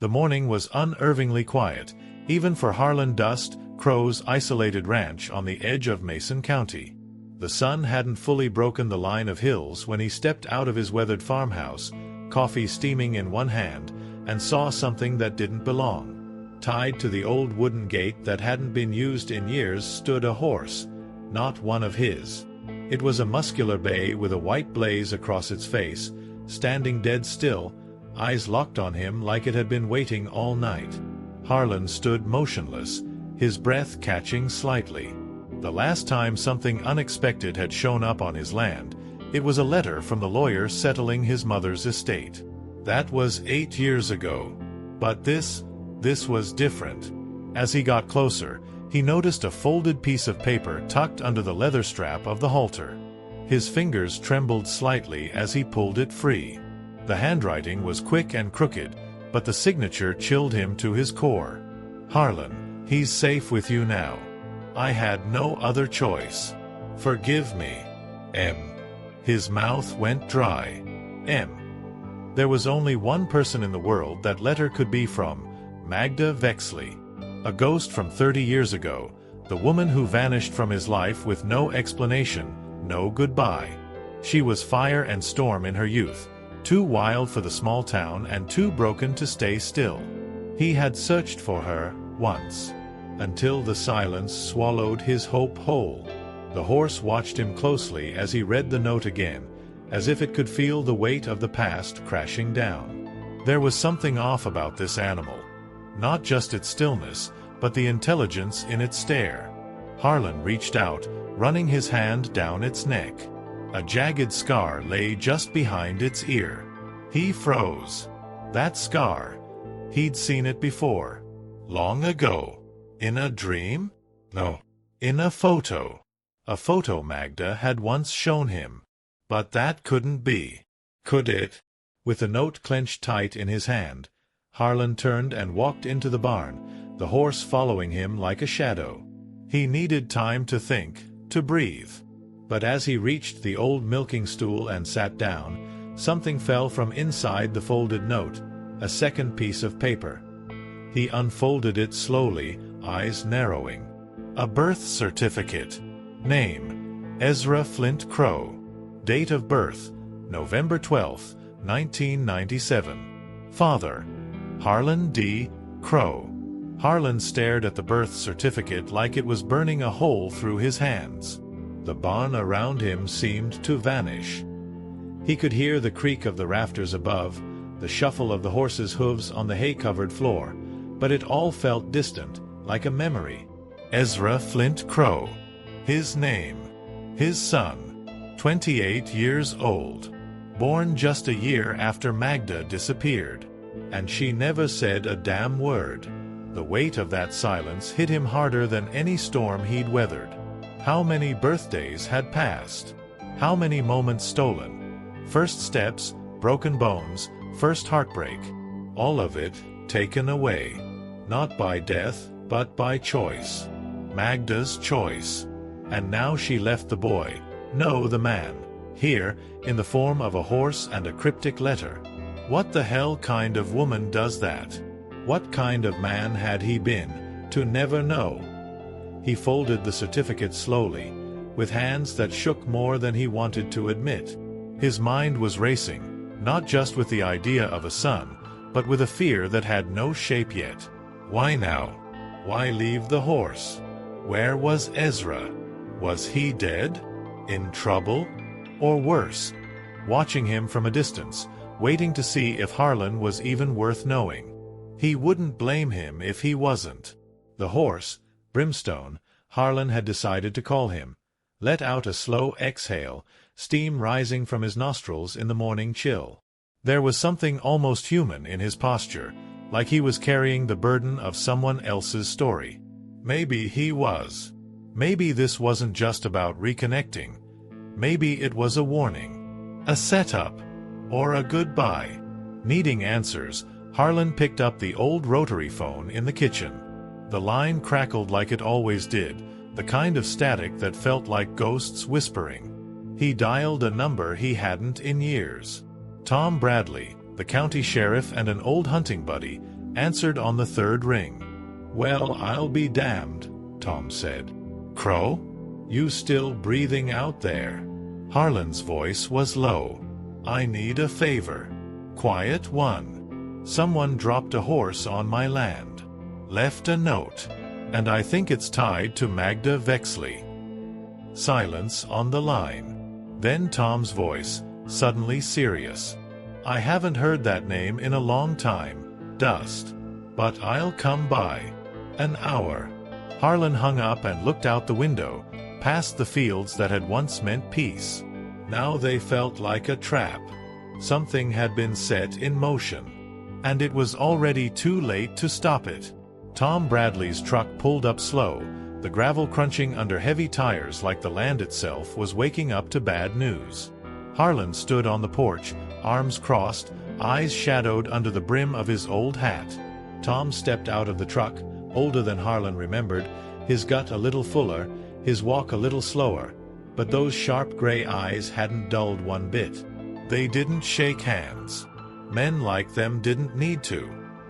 The morning was unnervingly quiet, even for Harlan Dust Crowe's isolated ranch on the edge of Mason County. The sun hadn't fully broken the line of hills when he stepped out of his weathered farmhouse, coffee steaming in one hand, and saw something that didn't belong. Tied to the old wooden gate that hadn't been used in years stood a horse, not one of his. It was a muscular bay with a white blaze across its face, standing dead still, eyes locked on him like it had been waiting all night. Harlan stood motionless, his breath catching slightly. The last time something unexpected had shown up on his land, it was a letter from the lawyer settling his mother's estate. That was 8 years ago. But this was different. As he got closer, he noticed a folded piece of paper tucked under the leather strap of the halter. His fingers trembled slightly as he pulled it free. The handwriting was quick and crooked, but the signature chilled him to his core. Harlan, he's safe with you now. I had no other choice. Forgive me. M. His mouth went dry. M. There was only one person in the world that letter could be from, Magda Vexley. A ghost from 30 years ago, the woman who vanished from his life with no explanation, no goodbye. She was fire and storm in her youth, too wild for the small town and too broken to stay still. He had searched for her, once, until the silence swallowed his hope whole. The horse watched him closely as he read the note again, as if it could feel the weight of the past crashing down. There was something off about this animal. Not just its stillness, but the intelligence in its stare. Harlan reached out, running his hand down its neck. A jagged scar lay just behind its ear. He froze. That scar. He'd seen it before. Long ago. In a dream? No. In a photo. A photo Magda had once shown him. But that couldn't be. Could it? With the note clenched tight in his hand, Harlan turned and walked into the barn, the horse following him like a shadow. He needed time to think, to breathe. But as he reached the old milking stool and sat down, something fell from inside the folded note, a second piece of paper. He unfolded it slowly, eyes narrowing. A birth certificate. Name: Ezra Flint Crowe. Date of birth: November 12, 1997. Father: Harlan D. Crowe. Harlan stared at the birth certificate like it was burning a hole through his hands. The barn around him seemed to vanish. He could hear the creak of the rafters above, the shuffle of the horse's hooves on the hay-covered floor, but it all felt distant, like a memory. Ezra Flint Crowe. His name. His son. 28 years old. Born just a year after Magda disappeared. And she never said a damn word. The weight of that silence hit him harder than any storm he'd weathered. How many birthdays had passed? How many moments stolen? First steps, broken bones, first heartbreak. All of it taken away. Not by death, but by choice. Magda's choice. And now she left the boy, no, the man, here, in the form of a horse and a cryptic letter. What the hell kind of woman does that? What kind of man had he been, to never know? He folded the certificate slowly, with hands that shook more than he wanted to admit. His mind was racing, not just with the idea of a son, but with a fear that had no shape yet. Why now? Why leave the horse? Where was Ezra? Was he dead? In trouble? Or worse? Watching him from a distance, waiting to see if Harlan was even worth knowing. He wouldn't blame him if he wasn't. The horse, Brimstone, Harlan had decided to call him, let out a slow exhale, steam rising from his nostrils in the morning chill. There was something almost human in his posture, like he was carrying the burden of someone else's story. Maybe he was. Maybe this wasn't just about reconnecting. Maybe it was a warning, a setup, or a goodbye. Needing answers, Harlan picked up the old rotary phone in the kitchen. The line crackled like it always did, the kind of static that felt like ghosts whispering. He dialed a number he hadn't in years. Tom Bradley, the county sheriff and an old hunting buddy, answered on the third ring. "Well, I'll be damned," Tom said. "Crowe? You still breathing out there?" Harlan's voice was low. "I need a favor." "Quiet one. Someone dropped a horse on my land. Left a note. And I think it's tied to Magda Vexley." Silence on the line. Then Tom's voice, suddenly serious. "I haven't heard that name in a long time, Dust. But I'll come by. An hour." Harlan hung up and looked out the window, past the fields that had once meant peace. Now they felt like a trap. Something had been set in motion. And it was already too late to stop it. Tom Bradley's truck pulled up slow, the gravel crunching under heavy tires like the land itself was waking up to bad news. Harlan stood on the porch, arms crossed, eyes shadowed under the brim of his old hat. Tom stepped out of the truck, older than Harlan remembered, his gut a little fuller, his walk a little slower, but those sharp gray eyes hadn't dulled one bit. They didn't shake hands. Men like them didn't need to.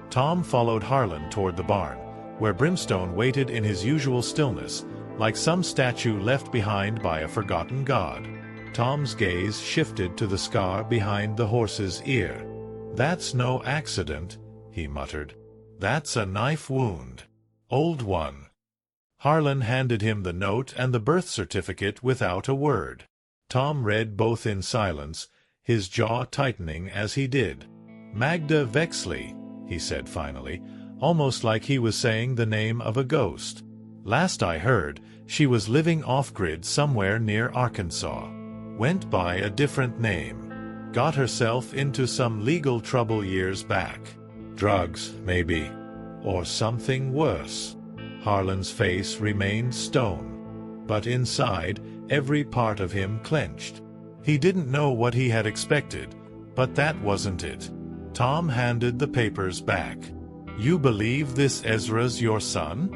Tom followed Harlan toward the barn, where Brimstone waited in his usual stillness, like some statue left behind by a forgotten god. Tom's gaze shifted to the scar behind the horse's ear. "That's no accident," he muttered. "That's a knife wound. Old one." Harlan handed him the note and the birth certificate without a word. Tom read both in silence, his jaw tightening as he did. "Magda Vexley," he said finally, almost like he was saying the name of a ghost. "Last I heard, she was living off-grid somewhere near Arkansas. Went by a different name. Got herself into some legal trouble years back. Drugs, maybe. Or something worse." Harlan's face remained stone. But inside, every part of him clenched. He didn't know what he had expected, but that wasn't it. Tom handed the papers back. "You believe this Ezra's your son?"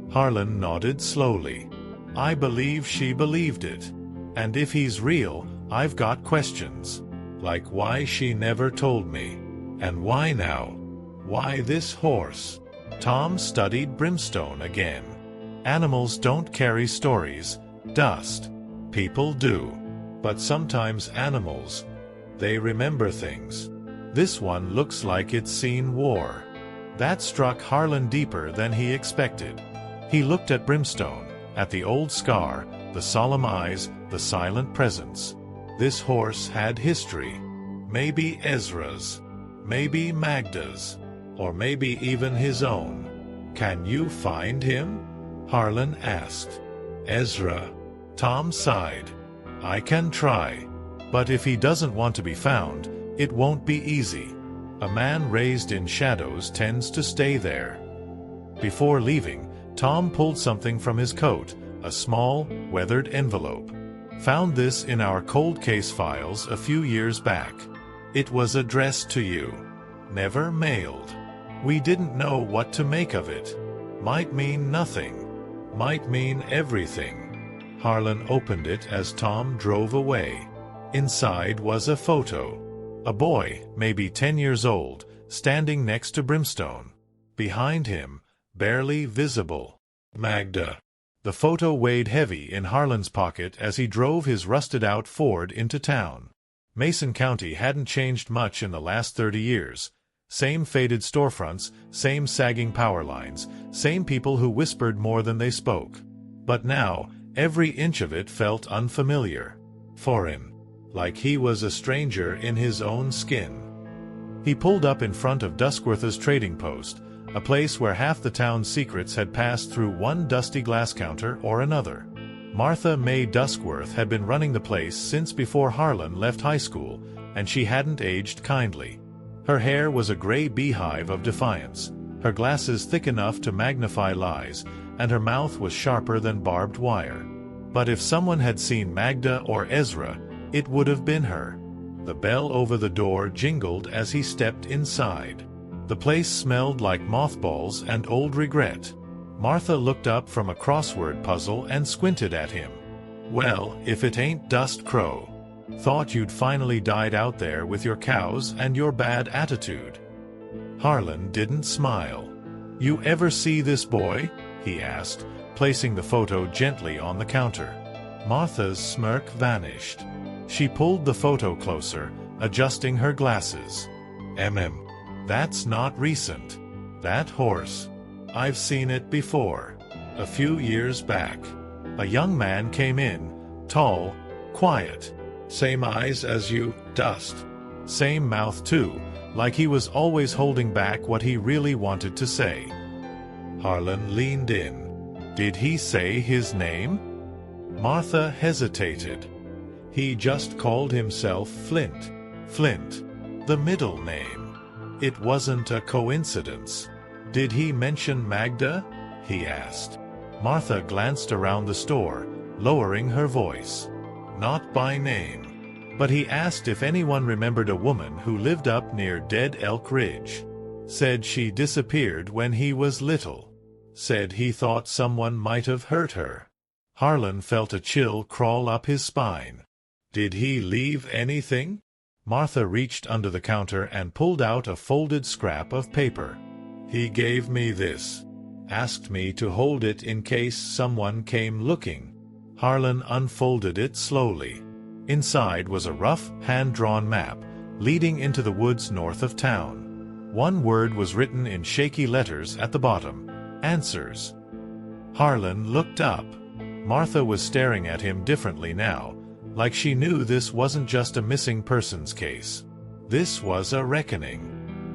Harlan nodded slowly. "I believe she believed it. And if he's real, I've got questions. Like why she never told me. And why now? Why this horse?" Tom studied Brimstone again. "Animals don't carry stories, Dust. People do. But sometimes animals, they remember things. This one looks like it's seen war." That struck Harlan deeper than he expected. He looked at Brimstone, at the old scar, the solemn eyes, the silent presence. This horse had history. Maybe Ezra's. Maybe Magda's. Or maybe even his own. "Can you find him?" Harlan asked. "Ezra?" Tom sighed. "I can try. But if he doesn't want to be found, it won't be easy. A man raised in shadows tends to stay there." Before leaving, Tom pulled something from his coat, a small, weathered envelope. "Found this in our cold case files a few years back. It was addressed to you. Never mailed. We didn't know what to make of it. Might mean nothing. Might mean everything." Harlan opened it as Tom drove away. Inside was a photo. A boy, maybe 10 years old, standing next to Brimstone. Behind him, barely visible, Magda. The photo weighed heavy in Harlan's pocket as he drove his rusted-out Ford into town. Mason County hadn't changed much in the last 30 years. Same faded storefronts, same sagging power lines, same people who whispered more than they spoke. But now, every inch of it felt unfamiliar. Foreign. Like he was a stranger in his own skin. He pulled up in front of Duskworth's trading post, a place where half the town's secrets had passed through one dusty glass counter or another. Martha May Duskworth had been running the place since before Harlan left high school, and she hadn't aged kindly. Her hair was a gray beehive of defiance, her glasses thick enough to magnify lies, and her mouth was sharper than barbed wire. But if someone had seen Magda or Ezra, it would have been her. The bell over the door jingled as he stepped inside. The place smelled like mothballs and old regret. Martha looked up from a crossword puzzle and squinted at him. "Well, if it ain't Dust Crowe. Thought you'd finally died out there with your cows and your bad attitude." Harlan didn't smile. "You ever see this boy?" he asked, placing the photo gently on the counter. Martha's smirk vanished. She pulled the photo closer, adjusting her glasses. That's not recent. That horse. I've seen it before. A few years back. A young man came in, tall, quiet. Same eyes as you, Dust. Same mouth too, like he was always holding back what he really wanted to say." Harlan leaned in. "Did he say his name?" Martha hesitated. "He just called himself Flint. Flint. The middle name. It wasn't a coincidence." "Did he mention Magda?" he asked. Martha glanced around the store, lowering her voice. "Not by name. But he asked if anyone remembered a woman who lived up near Dead Elk Ridge. Said she disappeared when he was little. Said he thought someone might have hurt her." Harlan felt a chill crawl up his spine. "Did he leave anything?" Martha reached under the counter and pulled out a folded scrap of paper. "He gave me this. Asked me to hold it in case someone came looking." Harlan unfolded it slowly. Inside was a rough, hand-drawn map, leading into the woods north of town. One word was written in shaky letters at the bottom: "Answers." Harlan looked up. Martha was staring at him differently now, like she knew this wasn't just a missing persons case. This was a reckoning.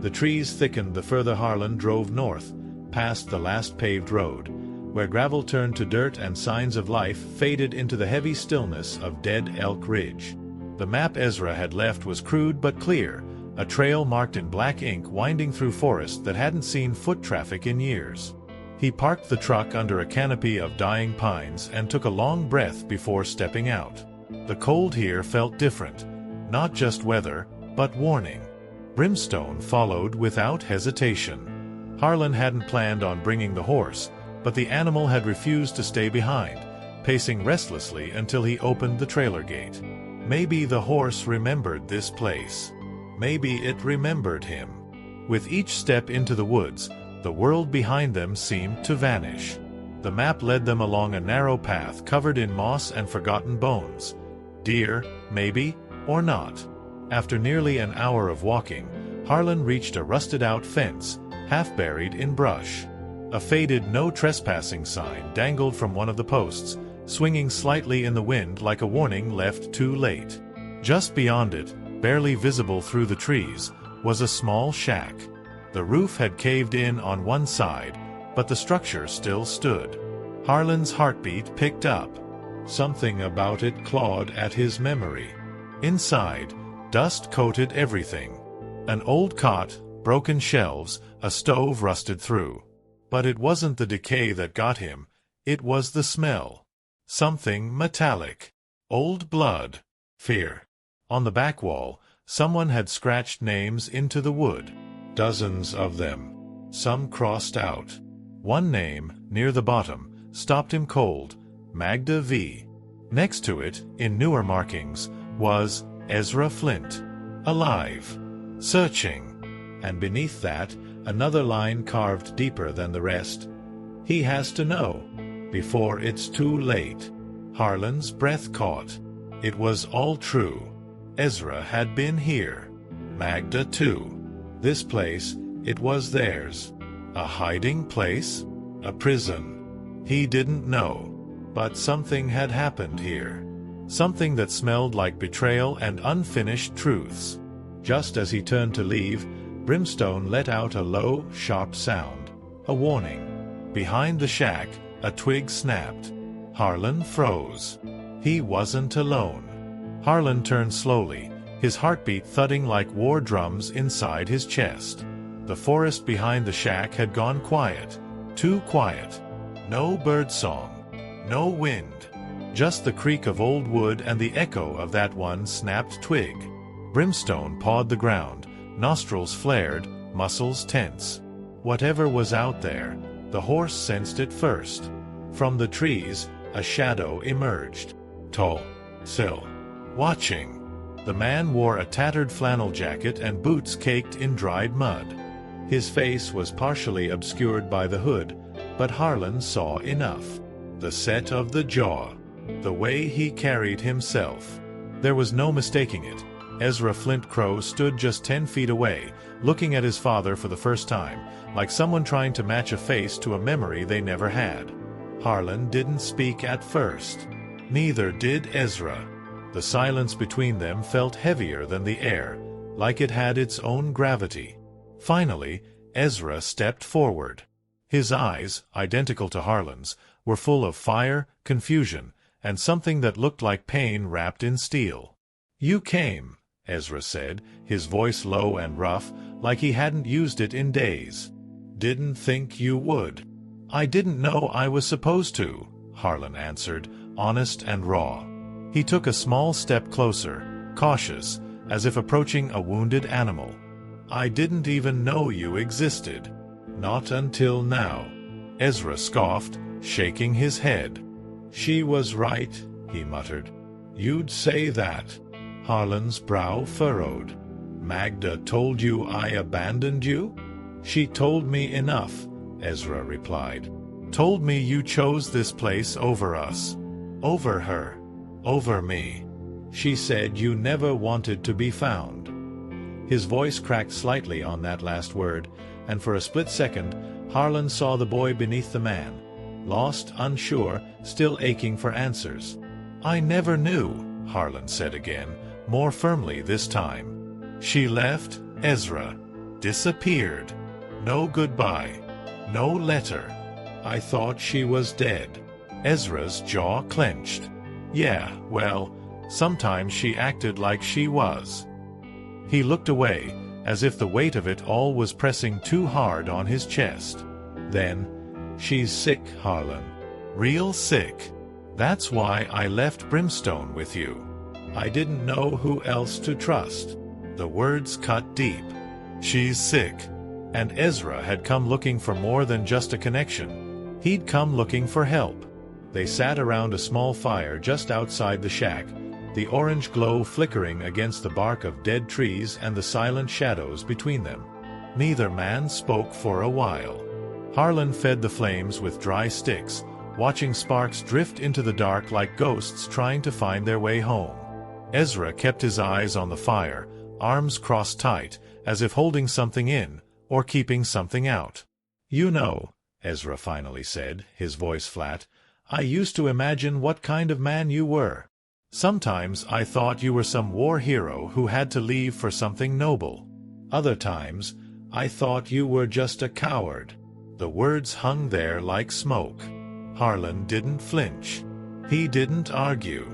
The trees thickened the further Harlan drove north, past the last paved road, where gravel turned to dirt and signs of life faded into the heavy stillness of Dead Elk Ridge. The map Ezra had left was crude but clear, a trail marked in black ink winding through forest that hadn't seen foot traffic in years. He parked the truck under a canopy of dying pines and took a long breath before stepping out. The cold here felt different, not just weather, but warning. Brimstone followed without hesitation. Harlan hadn't planned on bringing the horse, but the animal had refused to stay behind, pacing restlessly until he opened the trailer gate. Maybe the horse remembered this place. Maybe it remembered him. With each step into the woods, the world behind them seemed to vanish. The map led them along a narrow path covered in moss and forgotten bones. Deer, maybe, or not. After nearly an hour of walking, Harlan reached a rusted-out fence, half buried in brush. A faded "No Trespassing" sign dangled from one of the posts, swinging slightly in the wind like a warning left too late. Just beyond it, barely visible through the trees, was a small shack. The roof had caved in on one side, but the structure still stood. Harlan's heartbeat picked up. Something about it clawed at his memory. Inside, dust coated everything. An old cot, broken shelves, a stove rusted through. But it wasn't the decay that got him, it was the smell. Something metallic. Old blood. Fear. On the back wall, someone had scratched names into the wood. Dozens of them. Some crossed out. One name, near the bottom, stopped him cold: Magda V. Next to it, in newer markings, was Ezra Flint. Alive. Searching. And beneath that, another line carved deeper than the rest. He has to know. Before it's too late. Harlan's breath caught. It was all true. Ezra had been here. Magda too. This place, it was theirs. A hiding place? A prison? He didn't know. But something had happened here. Something that smelled like betrayal and unfinished truths. Just as he turned to leave, Brimstone let out a low, sharp sound. A warning. Behind the shack, a twig snapped. Harlan froze. He wasn't alone. Harlan turned slowly, his heartbeat thudding like war drums inside his chest. The forest behind the shack had gone quiet. Too quiet. No birdsong. No wind. Just the creak of old wood and the echo of that one snapped twig. Brimstone pawed the ground, nostrils flared, muscles tense. Whatever was out there, the horse sensed it first. From the trees, a shadow emerged. Tall. Still. Watching. The man wore a tattered flannel jacket and boots caked in dried mud. His face was partially obscured by the hood, but Harlan saw enough. The set of the jaw, the way he carried himself. There was no mistaking it. Ezra Flint Crowe stood just 10 feet away, looking at his father for the first time, like someone trying to match a face to a memory they never had. Harlan didn't speak at first. Neither did Ezra. The silence between them felt heavier than the air, like it had its own gravity. Finally, Ezra stepped forward. His eyes, identical to Harlan's, were full of fire, confusion, and something that looked like pain wrapped in steel. "You came," Ezra said, his voice low and rough, like he hadn't used it in days. "Didn't think you would." "I didn't know I was supposed to," Harlan answered, honest and raw. He took a small step closer, cautious, as if approaching a wounded animal. "I didn't even know you existed. Not until now." Ezra scoffed, shaking his head. "She was right," he muttered. "You'd say that." Harlan's brow furrowed. "Magda told you I abandoned you?" "She told me enough," Ezra replied. "Told me you chose this place over us. Over her. Over me. She said you never wanted to be found." His voice cracked slightly on that last word, and for a split second, Harlan saw the boy beneath the man. Lost, unsure, still aching for answers. "I never knew," Harlan said again, more firmly this time. "She left, Ezra. Disappeared. No goodbye. No letter. I thought she was dead." Ezra's jaw clenched. "Yeah, well, sometimes she acted like she was." He looked away, as if the weight of it all was pressing too hard on his chest. Then, "She's sick, Harlan. Real sick. That's why I left Brimstone with you. I didn't know who else to trust." The words cut deep. "She's sick." And Ezra had come looking for more than just a connection. He'd come looking for help. They sat around a small fire just outside the shack, the orange glow flickering against the bark of dead trees and the silent shadows between them. Neither man spoke for a while. Harlan fed the flames with dry sticks, watching sparks drift into the dark like ghosts trying to find their way home. Ezra kept his eyes on the fire, arms crossed tight, as if holding something in, or keeping something out. "You know," Ezra finally said, his voice flat, "I used to imagine what kind of man you were. Sometimes I thought you were some war hero who had to leave for something noble. Other times, I thought you were just a coward." The words hung there like smoke. Harlan didn't flinch. He didn't argue.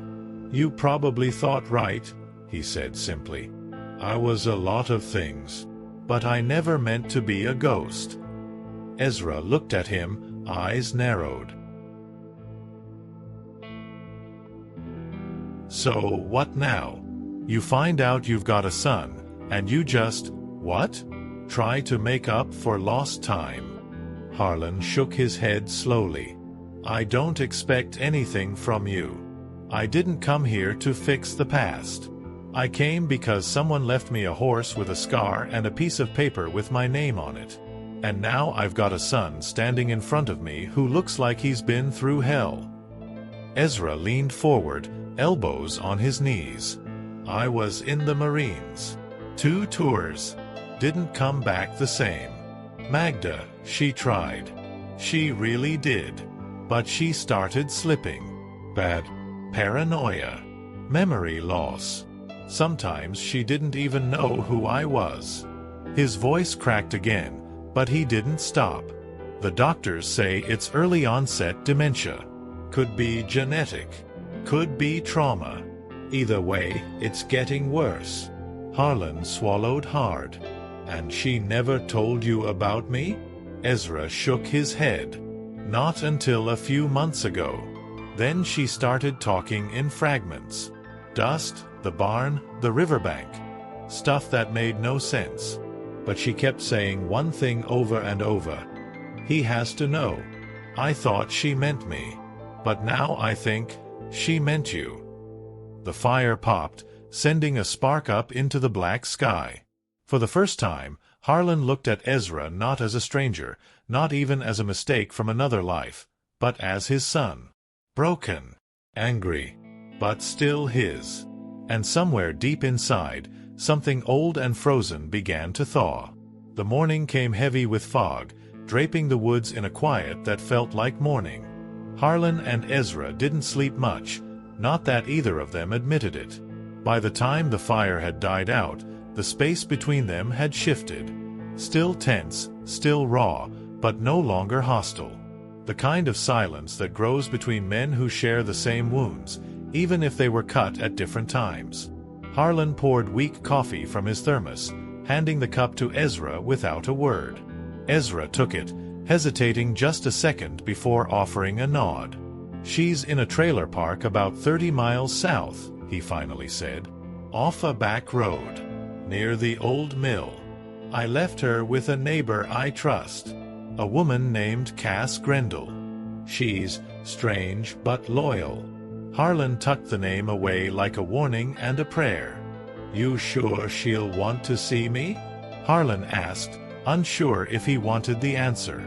"You probably thought right," he said simply. "I was a lot of things. But I never meant to be a ghost." Ezra looked at him, eyes narrowed. "So what now? You find out you've got a son, and you just, what? Try to make up for lost time?" Harlan shook his head slowly. "I don't expect anything from you. I didn't come here to fix the past. I came because someone left me a horse with a scar and a piece of paper with my name on it. And now I've got a son standing in front of me who looks like he's been through hell." Ezra leaned forward, elbows on his knees. "I was in the Marines. 2 tours. Didn't come back the same. Magda, she tried. She really did. But she started slipping. Bad paranoia. Memory loss. Sometimes she didn't even know who I was." His voice cracked again, but he didn't stop. "The doctors say it's early onset dementia. Could be genetic. Could be trauma. Either way, it's getting worse." Harlan swallowed hard. "And she never told you about me?" Ezra shook his head. "Not until a few months ago. Then she started talking in fragments. Dust, the barn, the riverbank. Stuff that made no sense. But she kept saying one thing over and over. 'He has to know.' I thought she meant me. But now I think she meant you." The fire popped, sending a spark up into the black sky. For the first time, Harlan looked at Ezra not as a stranger, not even as a mistake from another life, but as his son. Broken, angry, but still his. And somewhere deep inside, something old and frozen began to thaw. The morning came heavy with fog, draping the woods in a quiet that felt like morning. Harlan and Ezra didn't sleep much, not that either of them admitted it. By the time the fire had died out, the space between them had shifted. Still tense, still raw, but no longer hostile. The kind of silence that grows between men who share the same wounds, even if they were cut at different times. Harlan poured weak coffee from his thermos, handing the cup to Ezra without a word. Ezra took it, hesitating just a second before offering a nod. "She's in a trailer park about 30 miles south," he finally said. "Off a back road. Near the old mill. I left her with a neighbor I trust. A woman named Cass Grendel. She's strange but loyal." Harlan tucked the name away like a warning and a prayer. "You sure she'll want to see me?" Harlan asked, unsure if he wanted the answer.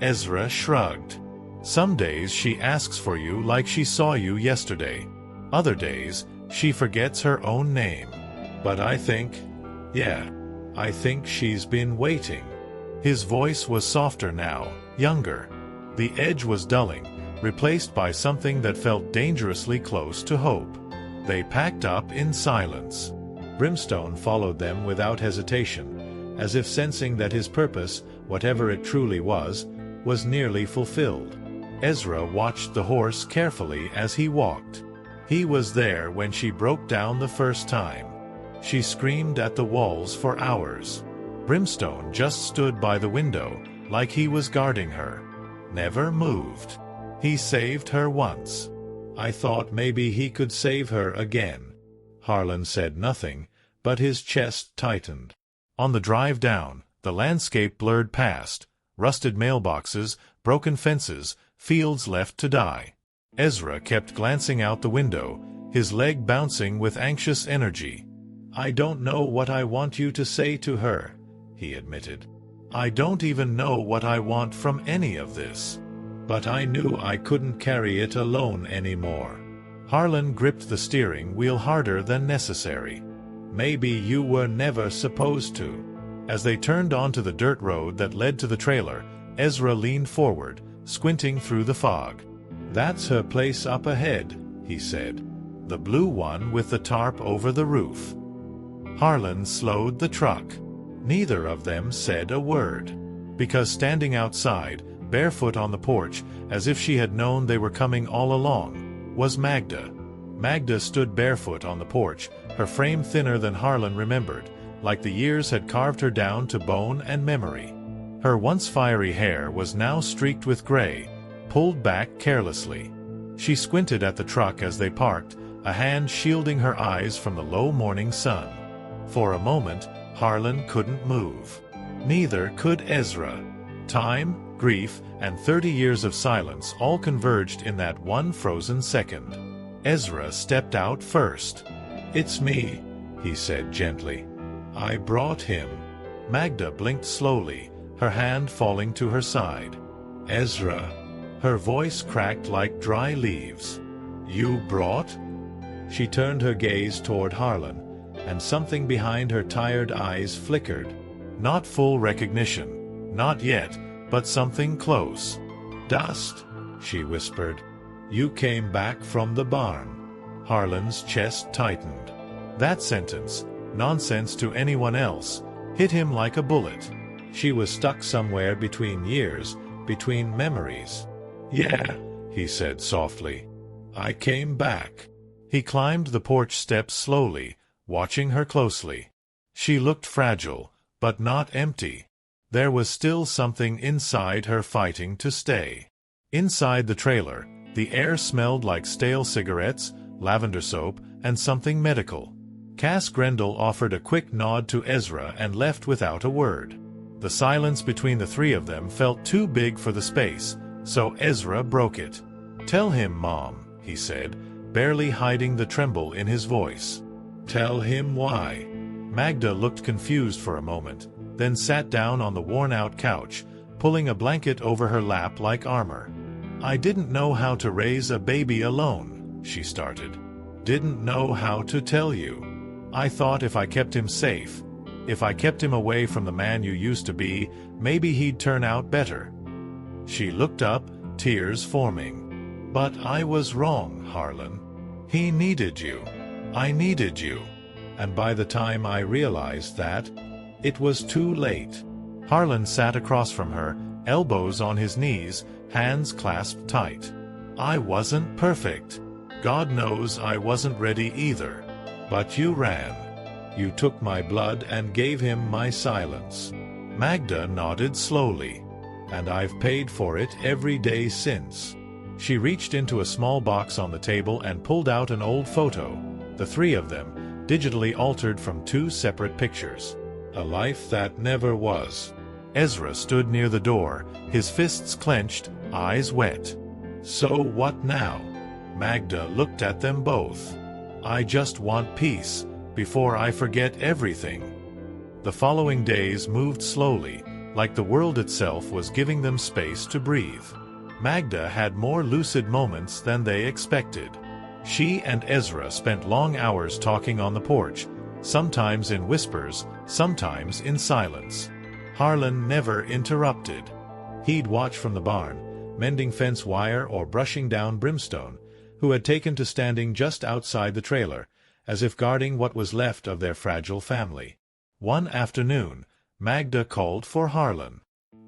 Ezra shrugged. "Some days she asks for you like she saw you yesterday. Other days, she forgets her own name. But I think she's been waiting." His voice was softer now, younger. The edge was dulling, replaced by something that felt dangerously close to hope. They packed up in silence. Brimstone followed them without hesitation, as if sensing that his purpose, whatever it truly was nearly fulfilled. Ezra watched the horse carefully as he walked. He was there when she broke down the first time. She screamed at the walls for hours. Brimstone just stood by the window, like he was guarding her. Never moved. He saved her once. "I thought maybe he could save her again." Harlan said nothing, but his chest tightened. On the drive down, the landscape blurred past, rusted mailboxes, broken fences, fields left to die. Ezra kept glancing out the window, his leg bouncing with anxious energy. "I don't know what I want you to say to her," he admitted. "I don't even know what I want from any of this. But I knew I couldn't carry it alone anymore." Harlan gripped the steering wheel harder than necessary. "Maybe you were never supposed to." As they turned onto the dirt road that led to the trailer, Ezra leaned forward, squinting through the fog. "That's her place up ahead," he said. "The blue one with the tarp over the roof." Harlan slowed the truck. Neither of them said a word. Because standing outside, barefoot on the porch, as if she had known they were coming all along, was Magda. Magda stood barefoot on the porch, her frame thinner than Harlan remembered, like the years had carved her down to bone and memory. Her once fiery hair was now streaked with gray, pulled back carelessly. She squinted at the truck as they parked, a hand shielding her eyes from the low morning sun. For a moment, Harlan couldn't move. Neither could Ezra. Time, grief, and 30 years of silence all converged in that one frozen second. Ezra stepped out first. "It's me," he said gently. "I brought him." Magda blinked slowly, her hand falling to her side. "Ezra." Her voice cracked like dry leaves. "You brought?" She turned her gaze toward Harlan, and something behind her tired eyes flickered. Not full recognition, not yet, but something close. "Dust," she whispered. "You came back from the barn." Harlan's chest tightened. That sentence, nonsense to anyone else, hit him like a bullet. She was stuck somewhere between years, between memories. "Yeah," he said softly. "I came back." He climbed the porch steps slowly, watching her closely. She looked fragile, but not empty. There was still something inside her fighting to stay. Inside the trailer, the air smelled like stale cigarettes, lavender soap, and something medical. Cass Grendel offered a quick nod to Ezra and left without a word. The silence between the three of them felt too big for the space, so Ezra broke it. "Tell him, Mom," he said, barely hiding the tremble in his voice. "Tell him why?" Magda looked confused for a moment, then sat down on the worn-out couch, pulling a blanket over her lap like armor. "I didn't know how to raise a baby alone," she started. "Didn't know how to tell you. I thought if I kept him safe, if I kept him away from the man you used to be, maybe he'd turn out better." She looked up, tears forming. "But I was wrong, Harlan. He needed you. I needed you. And by the time I realized that, it was too late." Harlan sat across from her, elbows on his knees, hands clasped tight. "I wasn't perfect. God knows I wasn't ready either. But you ran. You took my blood and gave him my silence." Magda nodded slowly. "And I've paid for it every day since." She reached into a small box on the table and pulled out an old photo, the three of them, digitally altered from two separate pictures. A life that never was. Ezra stood near the door, his fists clenched, eyes wet. "So what now?" Magda looked at them both. "I just want peace, before I forget everything." The following days moved slowly, like the world itself was giving them space to breathe. Magda had more lucid moments than they expected. She and Ezra spent long hours talking on the porch, sometimes in whispers, sometimes in silence. Harlan never interrupted. He'd watch from the barn, mending fence wire or brushing down Brimstone, who had taken to standing just outside the trailer, as if guarding what was left of their fragile family. One afternoon, Magda called for Harlan.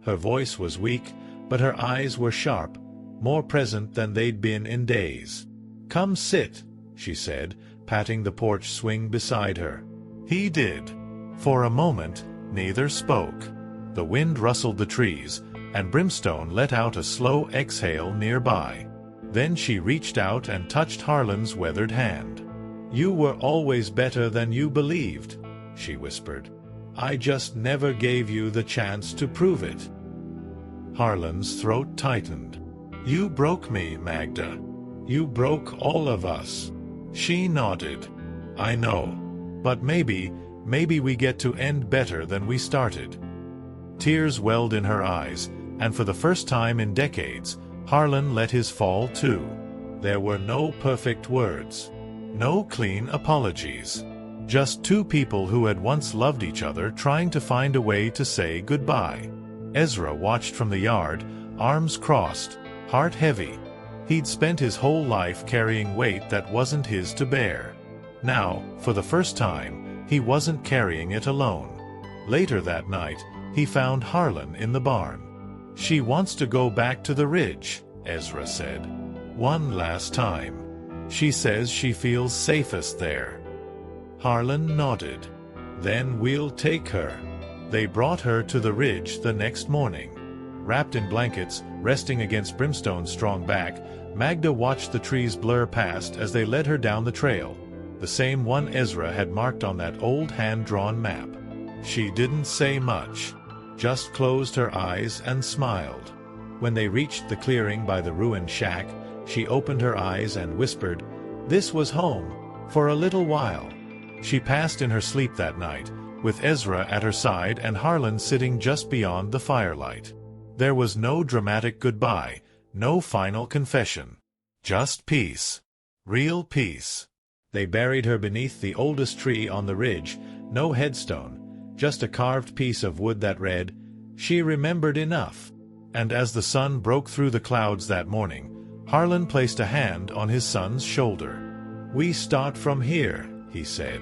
Her voice was weak, but her eyes were sharp, more present than they'd been in days. "Come sit," she said, patting the porch swing beside her. He did. For a moment, neither spoke. The wind rustled the trees, and Brimstone let out a slow exhale nearby. Then she reached out and touched Harlan's weathered hand. "You were always better than you believed," she whispered. "I just never gave you the chance to prove it." Harlan's throat tightened. "You broke me, Magda. You broke all of us." She nodded. "I know. But maybe we get to end better than we started." Tears welled in her eyes, and for the first time in decades, Harlan let his fall too. There were no perfect words. No clean apologies. Just two people who had once loved each other trying to find a way to say goodbye. Ezra watched from the yard, arms crossed, heart heavy. He'd spent his whole life carrying weight that wasn't his to bear. Now, for the first time, he wasn't carrying it alone. Later that night, he found Harlan in the barn. "She wants to go back to the ridge," Ezra said. "One last time. She says she feels safest there." Harlan nodded. "Then we'll take her." They brought her to the ridge the next morning. Wrapped in blankets, resting against Brimstone's strong back, Magda watched the trees blur past as they led her down the trail, the same one Ezra had marked on that old hand-drawn map. She didn't say much, just closed her eyes and smiled. When they reached the clearing by the ruined shack, she opened her eyes and whispered, "This was home, for a little while." She passed in her sleep that night, with Ezra at her side and Harlan sitting just beyond the firelight. There was no dramatic goodbye, no final confession. Just peace. Real peace. They buried her beneath the oldest tree on the ridge, no headstone, just a carved piece of wood that read, "She remembered enough." And as the sun broke through the clouds that morning, Harlan placed a hand on his son's shoulder. "We start from here," he said.